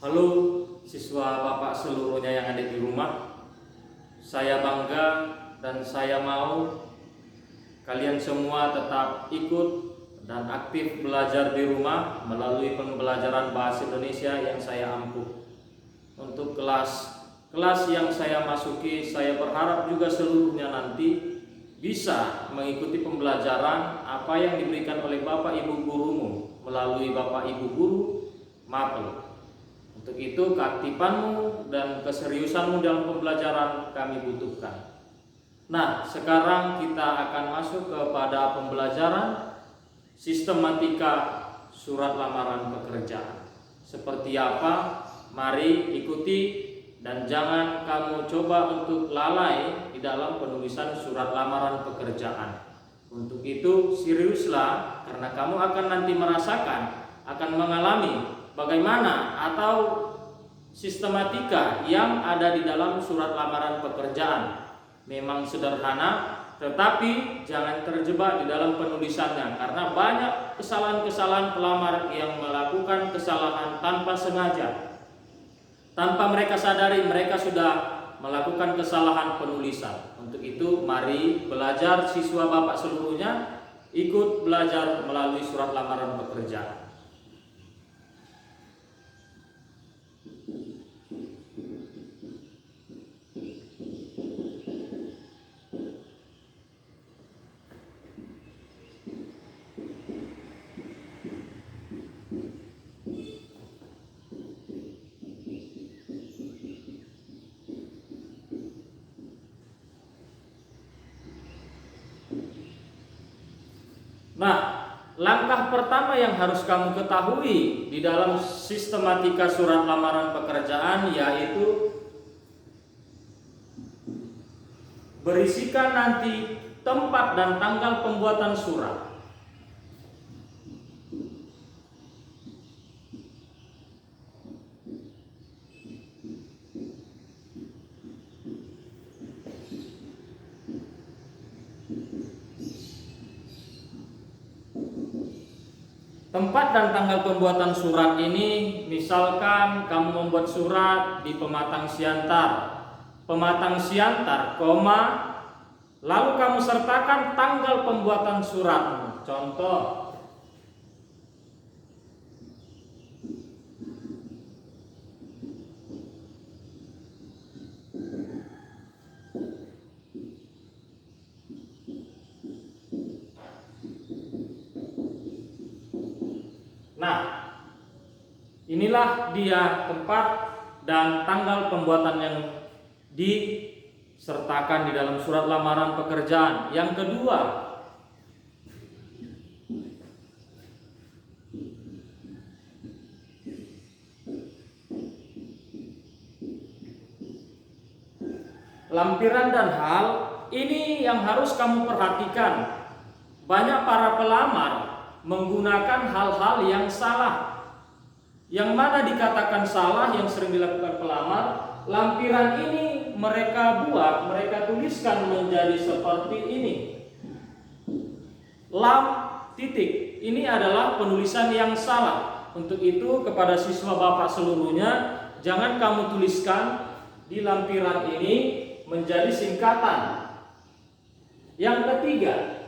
Halo siswa Bapak seluruhnya yang ada di rumah. Saya bangga dan saya mau kalian semua tetap ikut dan aktif belajar di rumah melalui pembelajaran bahasa Indonesia yang saya ampuh. Untuk kelas yang saya masuki, saya berharap juga seluruhnya nanti bisa mengikuti pembelajaran apa yang diberikan oleh Bapak Ibu gurumu melalui Bapak Ibu guru Mapel. Untuk itu keaktifanmu dan keseriusanmu dalam pembelajaran kami butuhkan. Nah, sekarang kita akan masuk kepada pembelajaran sistematika surat lamaran pekerjaan. Seperti apa? Mari ikuti dan jangan kamu coba untuk lalai di dalam penulisan surat lamaran pekerjaan. Untuk itu seriuslah, karena kamu akan nanti merasakan, akan mengalami bagaimana atau sistematika yang ada di dalam surat lamaran pekerjaan. Memang sederhana, tetapi jangan terjebak di dalam penulisannya, karena banyak kesalahan-kesalahan pelamar yang melakukan kesalahan tanpa sengaja. Tanpa mereka sadari, mereka sudah melakukan kesalahan penulisan. Untuk itu mari belajar siswa Bapak seluruhnya, ikut belajar melalui surat lamaran pekerjaan. Nah, langkah pertama yang harus kamu ketahui di dalam sistematika surat lamaran pekerjaan yaitu berisikan nanti tempat dan tanggal pembuatan surat. Tempat dan tanggal pembuatan surat ini, misalkan kamu membuat surat di Pematang Siantar, lalu kamu sertakan tanggal pembuatan suratmu. Contoh, nah, inilah dia tempat dan tanggal pembuatan yang disertakan di dalam surat lamaran pekerjaan. Yang kedua, lampiran dan hal ini yang harus kamu perhatikan. Banyak para pelamar menggunakan hal-hal yang salah. Yang mana dikatakan salah yang sering dilakukan pelamar, lampiran ini mereka tuliskan menjadi seperti ini. Lam titik. Ini adalah penulisan yang salah. Untuk itu kepada siswa Bapak seluruhnya, jangan kamu tuliskan di lampiran ini menjadi singkatan. Yang ketiga,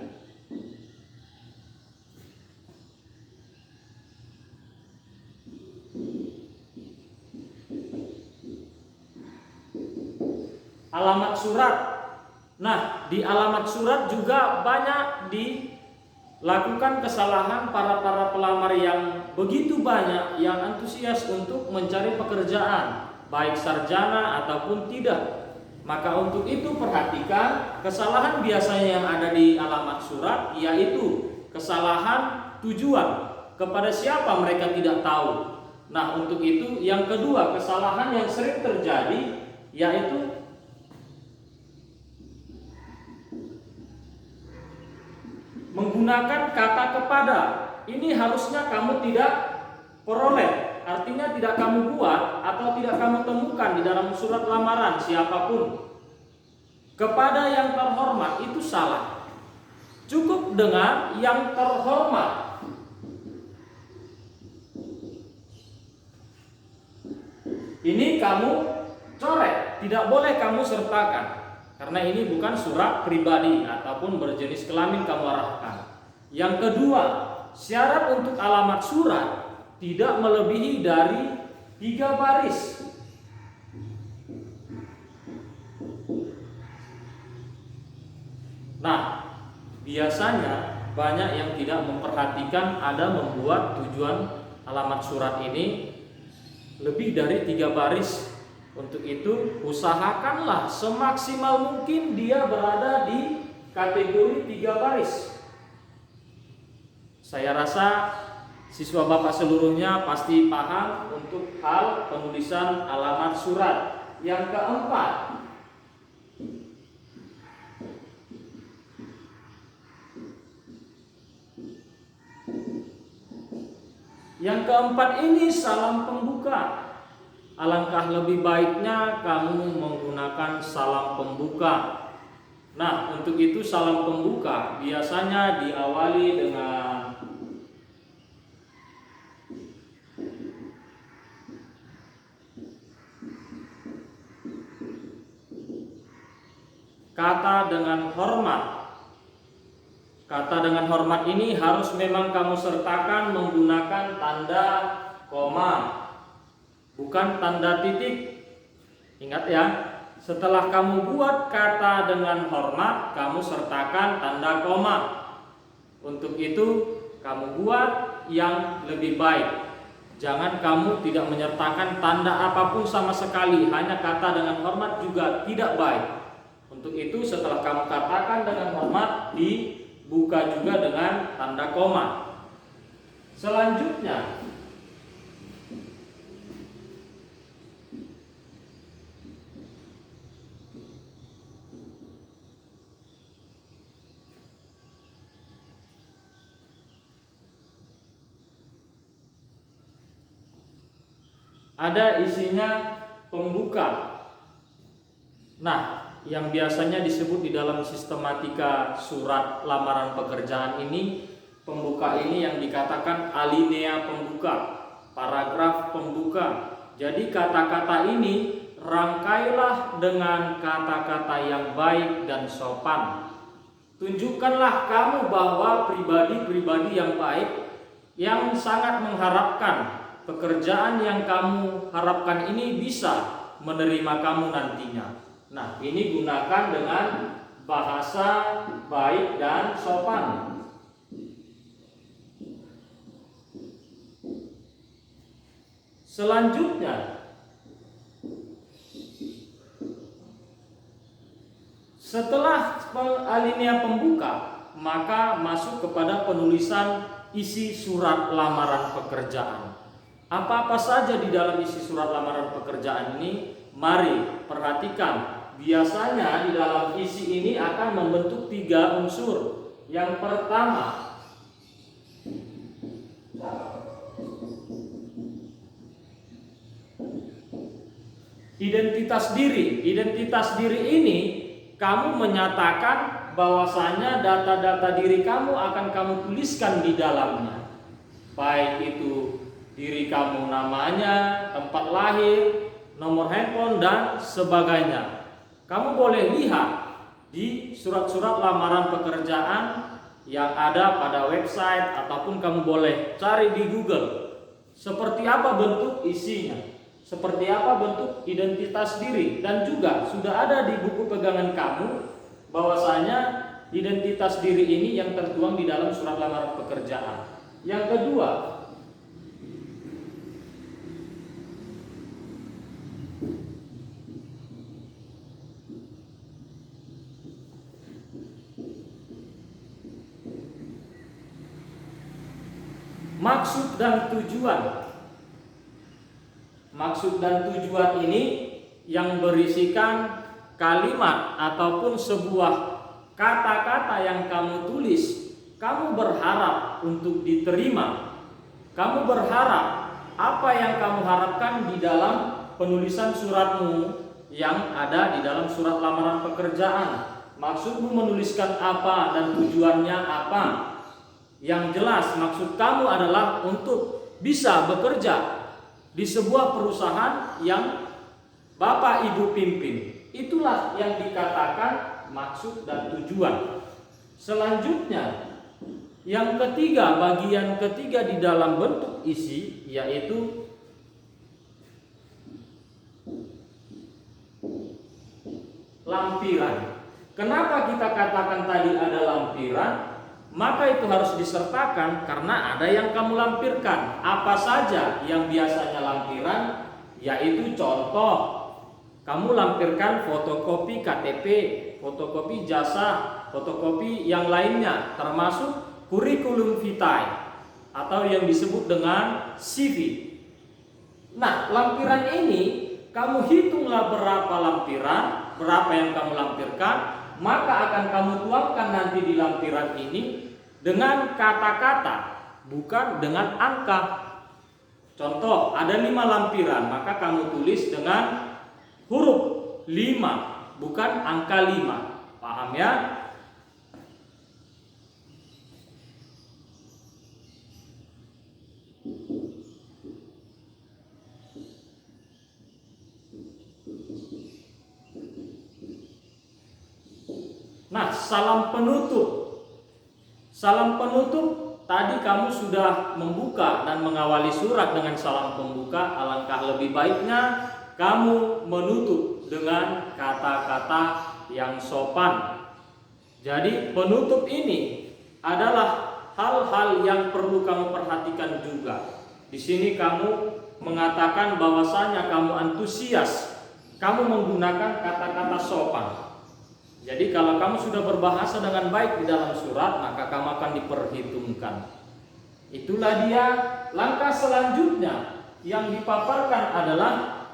alamat surat. Nah, di alamat surat juga banyak dilakukan kesalahan para pelamar yang begitu banyak yang antusias untuk mencari pekerjaan, baik sarjana ataupun tidak. Maka untuk itu perhatikan kesalahan biasanya yang ada di alamat surat, yaitu kesalahan tujuan, kepada siapa mereka tidak tahu. Nah, untuk itu yang kedua, kesalahan yang sering terjadi yaitu menggunakan kata kepada. Ini harusnya kamu tidak peroleh, artinya tidak kamu buat atau tidak kamu temukan di dalam surat lamaran siapapun. Kepada yang terhormat itu salah. Cukup dengan yang terhormat. Ini kamu coret, tidak boleh kamu sertakan, karena ini bukan surat pribadi ataupun berjenis kelamin kamu arahkan. Yang kedua, syarat untuk alamat surat tidak melebihi dari 3 baris. Nah, biasanya banyak yang tidak memperhatikan ada membuat tujuan alamat surat ini lebih dari 3 baris. Untuk itu usahakanlah semaksimal mungkin dia berada di kategori 3 baris. Saya rasa siswa Bapak seluruhnya pasti paham untuk hal penulisan alamat surat. Yang keempat, ini salam pembuka. Alangkah lebih baiknya kamu menggunakan salam pembuka. Nah, untuk itu salam pembuka biasanya diawali dengan kata dengan hormat. Kata dengan hormat ini harus memang kamu sertakan menggunakan tanda koma, bukan tanda titik. Ingat ya, setelah kamu buat kata dengan hormat, kamu sertakan tanda koma. Untuk itu kamu buat yang lebih baik. Jangan kamu tidak menyertakan tanda apapun sama sekali, hanya kata dengan hormat juga tidak baik. Untuk itu setelah kamu katakan dengan hormat, dibuka juga dengan tanda koma. Selanjutnya, ada isinya pembuka. Nah, yang biasanya disebut di dalam sistematika surat lamaran pekerjaan ini, pembuka ini yang dikatakan alinea pembuka, paragraf pembuka. Jadi kata-kata ini rangkailah dengan kata-kata yang baik dan sopan. Tunjukkanlah kamu bahwa pribadi-pribadi yang baik yang sangat mengharapkan pekerjaan yang kamu harapkan ini bisa menerima kamu nantinya. Nah, ini gunakan dengan bahasa baik dan sopan. Selanjutnya, setelah alinea pembuka, maka masuk kepada penulisan isi surat lamaran pekerjaan. Apa-apa saja di dalam isi surat lamaran pekerjaan ini? Mari perhatikan. Biasanya di dalam isi ini akan membentuk 3 unsur. Yang pertama, identitas diri. Identitas diri ini kamu menyatakan bahwasanya data-data diri kamu akan kamu tuliskan di dalamnya. Baik itu diri kamu, namanya, tempat lahir, nomor handphone dan sebagainya. Kamu boleh lihat di surat-surat lamaran pekerjaan yang ada pada website ataupun kamu boleh cari di Google seperti apa bentuk isinya, seperti apa bentuk identitas diri, dan juga sudah ada di buku pegangan kamu bahwasanya identitas diri ini yang tertuang di dalam surat lamaran pekerjaan. Yang kedua, maksud dan tujuan. Maksud dan tujuan ini yang berisikan kalimat ataupun sebuah kata-kata yang kamu tulis. Kamu berharap untuk diterima. Kamu berharap apa yang kamu harapkan di dalam penulisan suratmu yang ada di dalam surat lamaran pekerjaan. Maksudmu menuliskan apa dan tujuannya apa? Yang jelas maksud kamu adalah untuk bisa bekerja di sebuah perusahaan yang Bapak Ibu pimpin. Itulah yang dikatakan maksud dan tujuan. Selanjutnya, yang ketiga, bagian ketiga di dalam bentuk isi, yaitu lampiran. Kenapa kita katakan tadi ada lampiran? Maka itu harus disertakan karena ada yang kamu lampirkan. Apa saja yang biasanya lampiran? Yaitu contoh, kamu lampirkan fotokopi KTP, fotokopi jasa, fotokopi yang lainnya, termasuk kurikulum vitae atau yang disebut dengan CV. Nah, lampiran ini kamu hitunglah berapa lampiran, berapa yang kamu lampirkan, maka akan kamu tuangkan nanti di lampiran ini dengan kata-kata, bukan dengan angka. Contoh, ada 5 lampiran, maka kamu tulis dengan huruf 5, bukan angka 5. Paham ya? Nah, salam penutup. Salam penutup tadi kamu sudah membuka dan mengawali surat dengan salam pembuka. Alangkah lebih baiknya kamu menutup dengan kata-kata yang sopan. Jadi penutup ini adalah hal-hal yang perlu kamu perhatikan juga. Di sini kamu mengatakan bahwasanya kamu antusias, kamu menggunakan kata-kata sopan. Jadi kalau kamu sudah berbahasa dengan baik di dalam surat, maka kamu akan diperhitungkan. Itulah dia. Langkah selanjutnya yang dipaparkan adalah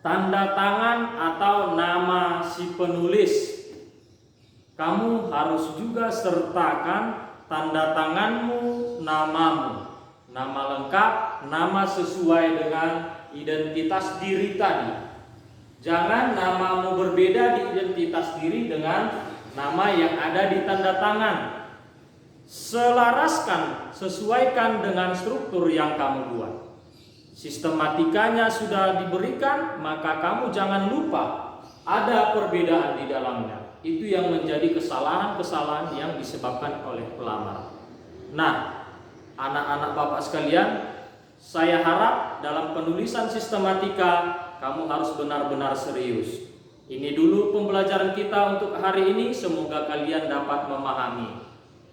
tanda tangan atau nama si penulis. Kamu harus juga sertakan tanda tanganmu, namamu, nama lengkap, nama sesuai dengan identitas diri tadi. Jangan namamu berbeda di identitas diri dengan nama yang ada di tanda tangan. Selaraskan, sesuaikan dengan struktur yang kamu buat. Sistematikanya sudah diberikan, maka kamu jangan lupa ada perbedaan di dalamnya. Itu yang menjadi kesalahan-kesalahan yang disebabkan oleh pelamar. Nah, anak-anak Bapak sekalian, saya harap dalam penulisan sistematika kamu harus benar-benar serius. Ini dulu pembelajaran kita untuk hari ini, semoga kalian dapat memahami.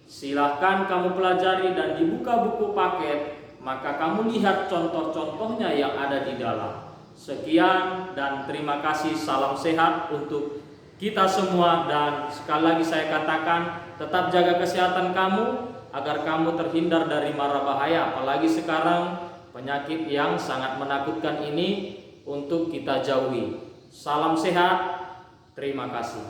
Silahkan kamu pelajari dan dibuka buku paket, maka kamu lihat contoh-contohnya yang ada di dalam. Sekian dan terima kasih, salam sehat untuk kita semua, dan sekali lagi saya katakan tetap jaga kesehatan kamu agar kamu terhindar dari mara bahaya, apalagi sekarang penyakit yang sangat menakutkan ini untuk kita jauhi. Salam sehat, terima kasih.